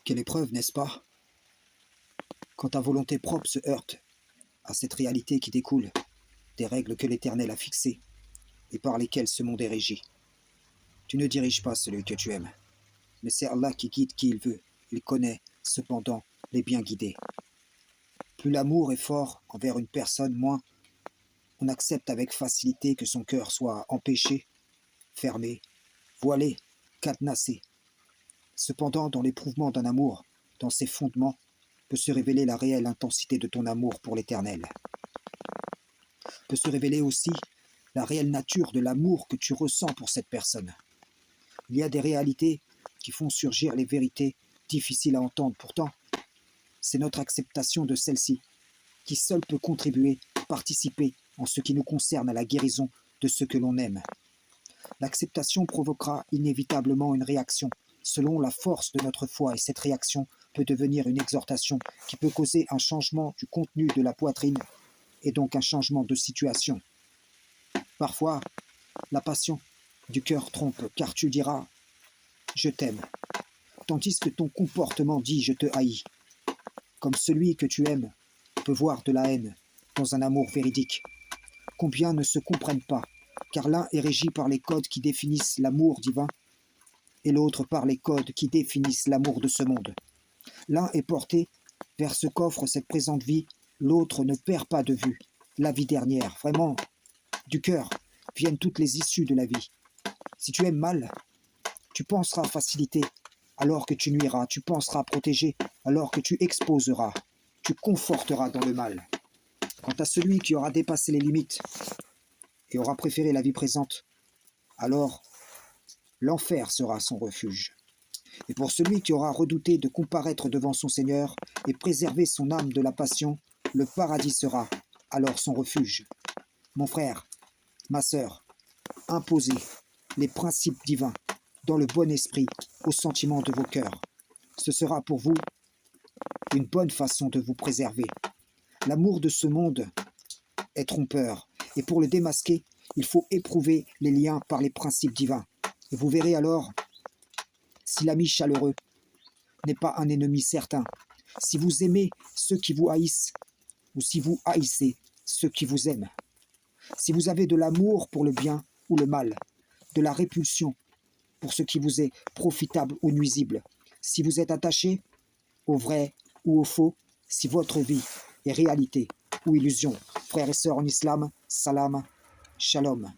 Quelle épreuve, n'est-ce pas? Quand ta volonté propre se heurte à cette réalité qui découle des règles que l'Éternel a fixées et par lesquelles ce monde est régi. Tu ne diriges pas celui que tu aimes, mais c'est Allah qui guide qui il veut. Il connaît, cependant, les bien guidés. Plus l'amour est fort envers une personne, moins on accepte avec facilité que son cœur soit empêché, fermé, voilé, cadenassé. Cependant, dans l'éprouvement d'un amour, dans ses fondements, peut se révéler la réelle intensité de ton amour pour l'Éternel. Peut se révéler aussi la réelle nature de l'amour que tu ressens pour cette personne. Il y a des réalités qui font surgir les vérités difficiles à entendre. Pourtant, c'est notre acceptation de celle-ci qui seule peut contribuer, participer en ce qui nous concerne à la guérison de ce que l'on aime. L'acceptation provoquera inévitablement une réaction selon la force de notre foi et cette réaction peut devenir une exhortation qui peut causer un changement du contenu de la poitrine et donc un changement de situation. Parfois, la passion du cœur trompe car tu diras « je t'aime » tandis que ton comportement dit « je te haïs ». Comme celui que tu aimes peut voir de la haine dans un amour véridique. Combien ne se comprennent pas, car l'un est régi par les codes qui définissent l'amour divin et l'autre par les codes qui définissent l'amour de ce monde. L'un est porté vers ce qu'offre cette présente vie, l'autre ne perd pas de vue la vie dernière. Vraiment, du cœur viennent toutes les issues de la vie. Si tu aimes mal, tu penseras faciliter alors que tu nuiras, tu penseras protéger alors que tu exposeras, tu conforteras dans le mal. Quant à celui qui aura dépassé les limites et aura préféré la vie présente, alors l'enfer sera son refuge. Et pour celui qui aura redouté de comparaître devant son Seigneur et préserver son âme de la passion, le paradis sera alors son refuge. Mon frère, ma sœur, imposez les principes divins dans le bon esprit aux sentiments de vos cœurs. Ce sera pour vous une bonne façon de vous préserver. L'amour de ce monde est trompeur, et pour le démasquer, il faut éprouver les liens par les principes divins. Et vous verrez alors si l'ami chaleureux n'est pas un ennemi certain, si vous aimez ceux qui vous haïssent, ou si vous haïssez ceux qui vous aiment, si vous avez de l'amour pour le bien ou le mal, de la répulsion pour ce qui vous est profitable ou nuisible, si vous êtes attaché au vrai ou au faux, si votre vie est réalité ou illusion. Frères et sœurs en islam, salam, shalom.